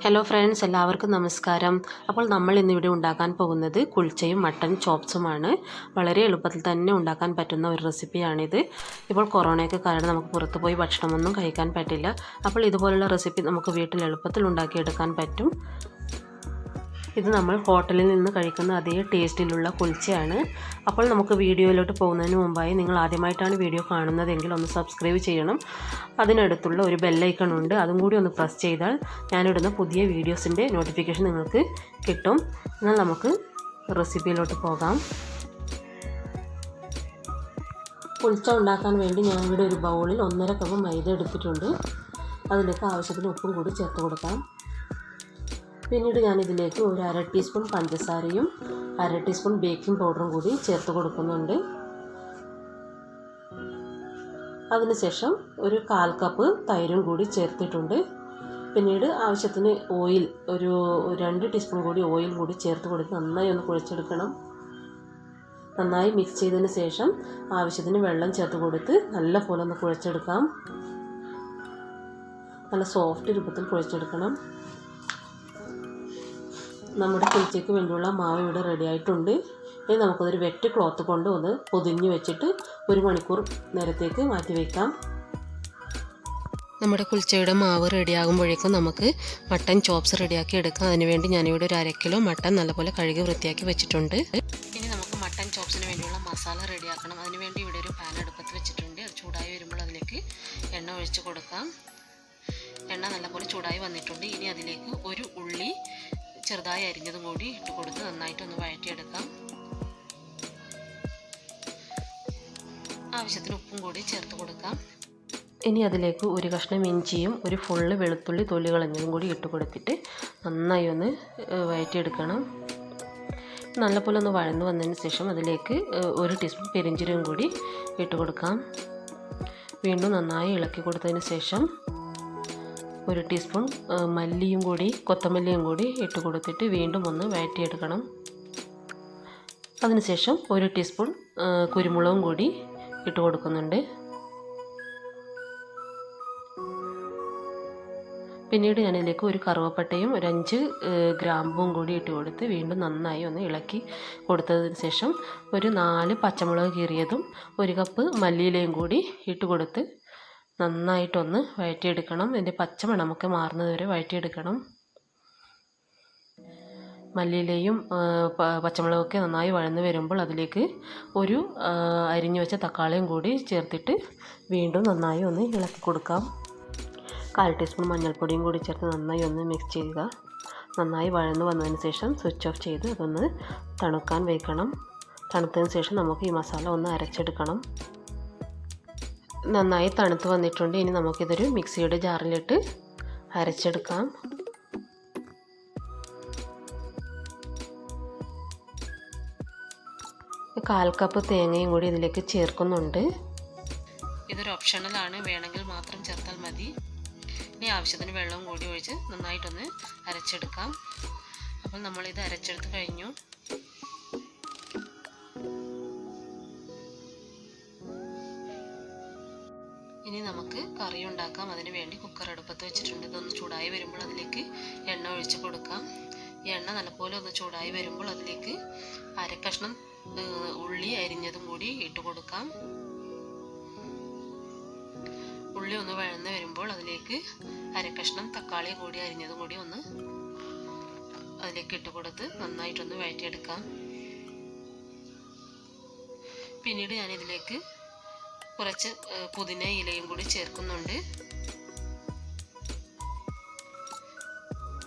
Hello friends, എല്ലാവർക്കും നമസ്കാരം. അപ്പോൾ നമ്മൾ ഇന്നിവിടെ ഉണ്ടാക്കാൻ പോകുന്നത് കുൽച്ചയും മട്ടൻ ചോപ്സുമാണ്. വളരെ എളുപ്പത്തിൽ തന്നെ ഉണ്ടാക്കാൻ പറ്റുന്ന ഒരു റെസിപ്പിയാണിത്. ഇപ്പോൾ കൊറോണയൊക്കെ കാരണം നമുക്ക് പുറത്ത് പോയി ഭക്ഷണമൊന്നും കഴിക്കാൻ പറ്റില്ല. അപ്പോൾ ഇതുപോലുള്ള റെസിപ്പി നമുക്ക് വീട്ടിൽ എളുപ്പത്തിൽ ഉണ്ടാക്കിയെടുക്കാൻ പറ്റും. ഇത് നമ്മൾ ഹോട്ടലിൽ നിന്ന് കഴിക്കുന്ന അതേ ടേസ്റ്റിലുള്ള കുൽച്ചയാണ്. അപ്പോൾ നമുക്ക് വീഡിയോയിലോട്ട് പോകുന്നതിന് മുമ്പായി നിങ്ങൾ ആദ്യമായിട്ടാണ് വീഡിയോ കാണുന്നതെങ്കിൽ ഒന്ന് സബ്സ്ക്രൈബ് ചെയ്യണം. അതിനടുത്തുള്ള ഒരു ബെല്ലൈക്കൺ ഉണ്ട്, അതും കൂടി ഒന്ന് പ്രസ് ചെയ്താൽ ഞാനിടുന്ന പുതിയ വീഡിയോസിൻ്റെ നോട്ടിഫിക്കേഷൻ നിങ്ങൾക്ക് കിട്ടും. എന്നാൽ നമുക്ക് റെസിപ്പിയിലോട്ട് പോകാം. കുൽച്ച ഉണ്ടാക്കാൻ വേണ്ടി ഞാനിവിടെ ഒരു ബൗളിൽ 1.5 കപ്പ് മൈദ എടുത്തിട്ടുണ്ട്. അതിലേക്ക് ആവശ്യത്തിന് ഉപ്പും കൂടി ചേർത്ത് കൊടുക്കാം. പിന്നീട് ഞാനിതിലേക്ക് ഒരു 1/2 ടീസ്പൂൺ പഞ്ചസാരയും 1/2 ടീസ്പൂൺ ബേക്കിംഗ് പൗഡറും കൂടി ചേർത്ത് കൊടുക്കുന്നുണ്ട്. അതിനുശേഷം ഒരു 1/4 കപ്പ് തൈരും കൂടി ചേർത്തിട്ടുണ്ട്. പിന്നീട് ആവശ്യത്തിന് ഓയിൽ, ഒരു 2 ടീസ്പൂൺ കൂടി ഓയിൽ കൂടി ചേർത്ത് കൊടുത്ത് നന്നായി ഒന്ന് കുഴച്ചെടുക്കണം. നന്നായി മിക്സ് ചെയ്തതിന് ശേഷം ആവശ്യത്തിന് വെള്ളം ചേർത്ത് കൊടുത്ത് നല്ല പോലെ ഒന്ന് കുഴച്ചെടുക്കാം. നല്ല സോഫ്റ്റ് രൂപത്തിൽ കുഴച്ചെടുക്കണം. നമ്മുടെ കുൽച്ചയ്ക്ക് വേണ്ടിയുള്ള മാവ് ഇവിടെ റെഡി ആയിട്ടുണ്ട്. ഇനി നമുക്കതൊരു വെറ്റ് ക്ലോത്ത് കൊണ്ട് ഒന്ന് പൊതിഞ്ഞ് വെച്ചിട്ട് 1 മണിക്കൂർ നേരത്തേക്ക് മാറ്റി വയ്ക്കാം. നമ്മുടെ കുൽച്ചയുടെ മാവ് റെഡിയാകുമ്പോഴേക്കും നമുക്ക് മട്ടൻ ചോപ്സ് റെഡിയാക്കി എടുക്കാം. അതിനുവേണ്ടി ഞാനിവിടെ ഒരു 1/2 കിലോ മട്ടൻ നല്ലപോലെ കഴുകി വൃത്തിയാക്കി വെച്ചിട്ടുണ്ട്. ഇനി നമുക്ക് മട്ടൻ ചോപ്സിന് വേണ്ടിയുള്ള മസാല റെഡിയാക്കണം. അതിനുവേണ്ടി ഇവിടെ ഒരു പാൻ അടുപ്പത്ത് വെച്ചിട്ടുണ്ട്. അത് ചൂടായി വരുമ്പോൾ അതിലേക്ക് എണ്ണ ഒഴിച്ച് കൊടുക്കാം. എണ്ണ നല്ലപോലെ ചൂടായി വന്നിട്ടുണ്ട്. ഇനി അതിലേക്ക് ഒരു ഉള്ളി ചെറുതായി അരിഞ്ഞതും കൂടി ഇട്ട് കൊടുത്ത് നന്നായിട്ടൊന്ന് വഴറ്റിയെടുക്കാം. ആവശ്യത്തിന് ഉപ്പും കൂടി ചേർത്ത് കൊടുക്കാം. ഇനി അതിലേക്ക് ഒരു കഷ്ണം ഇഞ്ചിയും ഒരു ഫുള്ള് വെളുത്തുള്ളി തൊലി കളഞ്ഞതും കൂടി ഇട്ട് കൊടുത്തിട്ട് നന്നായി ഒന്ന് വഴറ്റിയെടുക്കണം. നല്ലപോലെ ഒന്ന് വഴന്ന് വന്നതിന് ശേഷം അതിലേക്ക് 1 ടീസ്പൂൺ പെരിഞ്ജീരകം കൂടി ഇട്ട് കൊടുക്കാം. വീണ്ടും നന്നായി ഇളക്കി കൊടുത്തതിന് ശേഷം 1 ടീസ്പൂൺ മല്ലിയും കൂടി കൊത്തമല്ലിയും കൂടി ഇട്ട് കൊടുത്തിട്ട് വീണ്ടും ഒന്ന് വഴറ്റിയെടുക്കണം. അതിനുശേഷം 1 ടീസ്പൂൺ കുരുമുളകും കൂടി ഇട്ട് കൊടുക്കുന്നുണ്ട്. പിന്നീട് ഞാനിതിലേക്ക് ഒരു കറുവപ്പട്ടയും ഒരു 5 ഗ്രാമ്പും കൂടി ഇട്ട് കൊടുത്ത് വീണ്ടും നന്നായി ഒന്ന് ഇളക്കി കൊടുത്തതിന് ശേഷം ഒരു 4 പച്ചമുളക് കീറിയതും 1 കപ്പ് മല്ലിയിലയും കൂടി ഇട്ട് കൊടുത്ത് നന്നായിട്ടൊന്ന് വഴറ്റിയെടുക്കണം. ഇതിൻ്റെ പച്ചമണമൊക്കെ മാറുന്നത് വരെ വഴറ്റിയെടുക്കണം. മല്ലിയിലയും പച്ചമുളകൊക്കെ നന്നായി വഴന്ന് വരുമ്പോൾ അതിലേക്ക് ഒരു അരിഞ്ഞു വെച്ച തക്കാളിയും കൂടി ചേർത്തിട്ട് വീണ്ടും നന്നായി ഒന്ന് ഇളക്കി കൊടുക്കാം. 1/4 ടീസ്പൂൺ മഞ്ഞൾപ്പൊടിയും കൂടി ചേർത്ത് നന്നായി ഒന്ന് മിക്സ് ചെയ്യുക. നന്നായി വഴന്ന് വന്നതിന് ശേഷം സ്വിച്ച് ഓഫ് ചെയ്ത് അതൊന്ന് തണുക്കാൻ വയ്ക്കണം. തണുത്തതിന് ശേഷം നമുക്ക് ഈ മസാല ഒന്ന് അരച്ചെടുക്കണം. നന്നായി തണുത്ത് വന്നിട്ടുണ്ട്. ഇനി നമുക്കിതൊരു മിക്സിയുടെ ജാറിലിട്ട് അരച്ചെടുക്കാം. കാൽ കപ്പ് തേങ്ങയും കൂടി ഇതിലേക്ക് ചേർക്കുന്നുണ്ട്. ഇതൊരു ഓപ്ഷണലാണ്, വേണമെങ്കിൽ മാത്രം ചേർത്താൽ മതി. ഇനി ആവശ്യത്തിന് വെള്ളവും കൂടി ഒഴിച്ച് നന്നായിട്ടൊന്ന് അരച്ചെടുക്കാം. അപ്പോൾ നമ്മളിത് അരച്ചെടുത്ത് കഴിഞ്ഞു. ഇനി നമുക്ക് കറി ഉണ്ടാക്കാം. അതിന് വേണ്ടി കുക്കർ അടുപ്പത്ത് വെച്ചിട്ടുണ്ട്. ഇതൊന്ന് ചൂടായി വരുമ്പോൾ അതിലേക്ക് എണ്ണ ഒഴിച്ച് കൊടുക്കാം. ഈ എണ്ണ നല്ലപോലെ ഒന്ന് ചൂടായി വരുമ്പോൾ അതിലേക്ക് 1/2 കഷ്ണം ഉള്ളി അരിഞ്ഞതും കൂടി ഇട്ട് കൊടുക്കാം. ഉള്ളി ഒന്ന് വഴന്ന് വരുമ്പോൾ അതിലേക്ക് 1/2 കഷ്ണം തക്കാളി കൂടി അരിഞ്ഞതും കൂടി ഒന്ന് അതിലേക്ക് ഇട്ട് കൊടുത്ത് നന്നായിട്ടൊന്ന് വഴറ്റിയെടുക്കാം. പിന്നീട് ഞാനിതിലേക്ക് കുറച്ച് പുതിന ഇലയും കൂടി ചേർക്കുന്നുണ്ട്.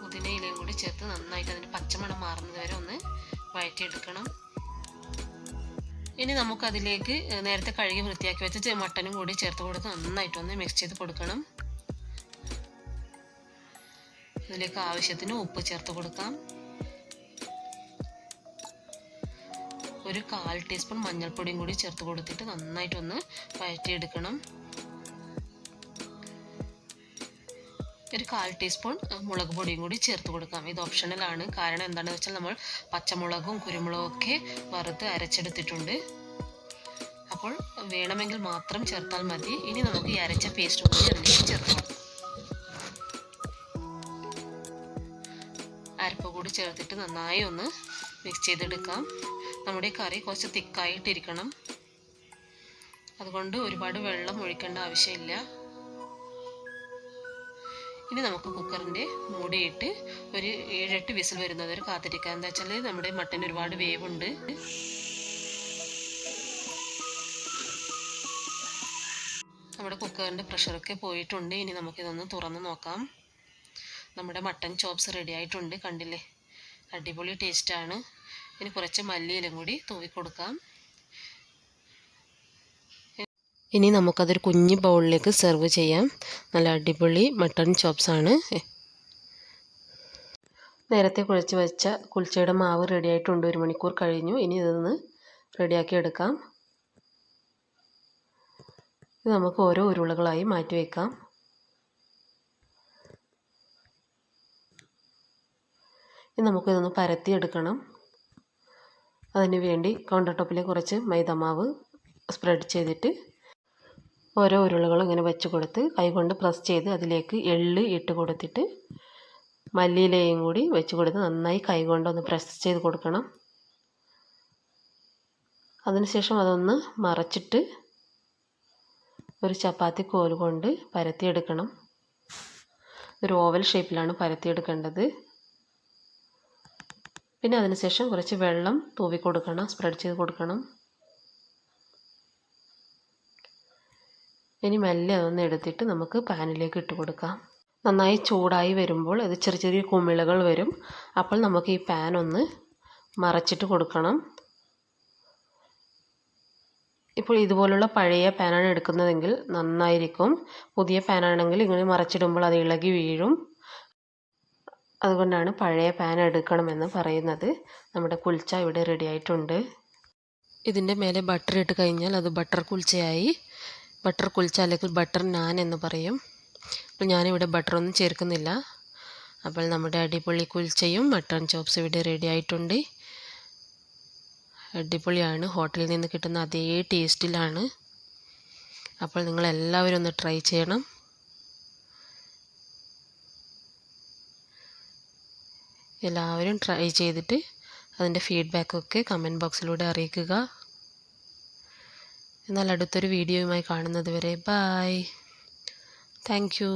പുതിന ഇലയും കൂടി ചേർത്ത് നന്നായിട്ട് അതിൻ്റെ പച്ചമണം മാറുന്നത് വരെ ഒന്ന് വഴറ്റിയെടുക്കണം. ഇനി നമുക്കതിലേക്ക് നേരത്തെ കഴുകി വൃത്തിയാക്കി വെച്ച മട്ടനും കൂടി ചേർത്ത് കൊടുത്ത് നന്നായിട്ടൊന്ന് മിക്സ് ചെയ്ത് കൊടുക്കണം. ഇതിലേക്ക് ആവശ്യത്തിന് ഉപ്പ് ചേർത്ത് കൊടുക്കാം. ഒരു 1/4 ടീസ്പൂൺ മഞ്ഞൾപ്പൊടിയും കൂടി ചേർത്ത് കൊടുത്തിട്ട് നന്നായിട്ടൊന്ന് വഴറ്റിയെടുക്കണം. ഒരു 1/4 ടീസ്പൂൺ മുളക് പൊടിയും കൂടി ചേർത്ത് കൊടുക്കാം. ഇത് ഓപ്ഷണലാണ്. കാരണം എന്താണെന്ന് വെച്ചാൽ നമ്മൾ പച്ചമുളകും കുരുമുളകും ഒക്കെ വറുത്ത് അരച്ചെടുത്തിട്ടുണ്ട്. അപ്പോൾ വേണമെങ്കിൽ മാത്രം ചേർത്താൽ മതി. ഇനി നമുക്ക് ഈ അരച്ച പേസ്റ്റ് കൂടി അതിലേക്ക് ചേർത്ത് കൊടുക്കാം. കൂടി ചേർത്തിട്ട് നന്നായി ഒന്ന് മിക്സ് ചെയ്തെടുക്കാം. നമ്മുടെ കറി കുറച്ച് തിക്കായിട്ടിരിക്കണം, അതുകൊണ്ട് ഒരുപാട് വെള്ളം ഒഴിക്കേണ്ട ആവശ്യമില്ല. ഇനി നമുക്ക് കുക്കറിൻ്റെ മൂടിയിട്ട് ഒരു 7-8 വിസിൽ വരുന്നവരെ കാത്തിരിക്കാം. എന്താ വെച്ചാൽ നമ്മുടെ മട്ടൻ ഒരുപാട് വേവുണ്ട്. നമ്മുടെ കുക്കറിൻ്റെ പ്രഷറൊക്കെ പോയിട്ടുണ്ട്. ഇനി നമുക്കിതൊന്ന് തുറന്ന് നോക്കാം. നമ്മുടെ മട്ടൻ ചോപ്സ് റെഡി ആയിട്ടുണ്ട്, കണ്ടില്ലേ? അടിപൊളി ടേസ്റ്റാണ്. ഇനി കുറച്ച് മല്ലിയിലും കൂടി തൂവി കൊടുക്കാം. ഇനി നമുക്കതൊരു കുഞ്ഞ് ബൗളിലേക്ക് സെർവ് ചെയ്യാം. നല്ല അടിപൊളി മട്ടൺ ചോപ്സാണ്. നേരത്തെ കുഴച്ച് വെച്ച കുൽച്ചയുടെ മാവ് റെഡി ആയിട്ടുണ്ട്. 1 മണിക്കൂർ കഴിഞ്ഞു. ഇനി ഇതൊന്ന് റെഡിയാക്കി എടുക്കാം. ഇത് നമുക്ക് ഓരോ ഉരുളകളായി മാറ്റി വയ്ക്കാം. ഇനി നമുക്കിതൊന്ന് പരത്തിയെടുക്കണം. അതിന് വേണ്ടി കൗണ്ടർ ടോപ്പിൽ കുറച്ച് മൈദമാവ് സ്പ്രെഡ് ചെയ്തിട്ട് ഓരോ ഉരുളകളും ഇങ്ങനെ വെച്ച് കൊടുത്ത് കൈകൊണ്ട് പ്രസ് ചെയ്ത് അതിലേക്ക് എള്ള് ഇട്ട് കൊടുത്തിട്ട് മല്ലിയിലയും കൂടി വെച്ച് കൊടുത്ത് നന്നായി കൈകൊണ്ടൊന്ന് പ്രസ് ചെയ്ത് കൊടുക്കണം. അതിനുശേഷം അതൊന്ന് മറച്ചിട്ട് ഒരു ചപ്പാത്തി കോല് കൊണ്ട് പരത്തിയെടുക്കണം. ഒരു ഓവൽ ഷേപ്പിലാണ് പരത്തിയെടുക്കേണ്ടത്. പിന്നെ അതിനുശേഷം കുറച്ച് വെള്ളം തൂവി കൊടുക്കണം, സ്പ്രെഡ് ചെയ്ത് കൊടുക്കണം. ഇനി മെല്ലെ അതൊന്ന് എടുത്തിട്ട് നമുക്ക് പാനിലേക്ക് ഇട്ട് കൊടുക്കാം. നന്നായി ചൂടായി വരുമ്പോൾ ഇത് ചെറിയ ചെറിയ കുമിളകൾ വരും. അപ്പോൾ നമുക്ക് ഈ പാൻ ഒന്ന് മറച്ചിട്ട് കൊടുക്കണം. ഇപ്പോൾ ഇതുപോലുള്ള പഴയ പാനാണ് എടുക്കുന്നതെങ്കിൽ നന്നായിരിക്കും. പുതിയ പാനാണെങ്കിൽ ഇങ്ങനെ മറച്ചിടുമ്പോൾ അത് ഇളകി വീഴും. അതുകൊണ്ടാണ് പഴയ പാൻ എടുക്കണമെന്ന് പറയുന്നത്. നമ്മുടെ കുൽച്ച ഇവിടെ റെഡി ആയിട്ടുണ്ട്. ഇതിൻ്റെ മേലെ ബട്ടർ ഇട്ട് കഴിഞ്ഞാൽ അത് ബട്ടർ കുൽച്ചയായി. ബട്ടർ കുൽച്ച അല്ലെങ്കിൽ ബട്ടർ നാൻ എന്ന് പറയും. അപ്പോൾ ഞാനിവിടെ ബട്ടറൊന്നും ചേർക്കുന്നില്ല. അപ്പോൾ നമ്മുടെ അടിപൊളി കുൽച്ചയും മട്ടൺ ചോപ്സും ഇവിടെ റെഡി ആയിട്ടുണ്ട്. അടിപൊളിയാണ്. ഹോട്ടലിൽ നിന്ന് കിട്ടുന്ന അതേ ടേസ്റ്റിലാണ്. അപ്പോൾ നിങ്ങളെല്ലാവരും ഒന്ന് ട്രൈ ചെയ്യണം. എല്ലാവരും ട്രൈ ചെയ്തിട്ട് അതിൻ്റെ ഫീഡ്ബാക്കൊക്കെ കമൻറ്റ് ബോക്സിലൂടെ അറിയിക്കുക. എന്നാൽ അടുത്തൊരു വീഡിയോയുമായി കാണുന്നത് വരെ ബൈ. Thank you.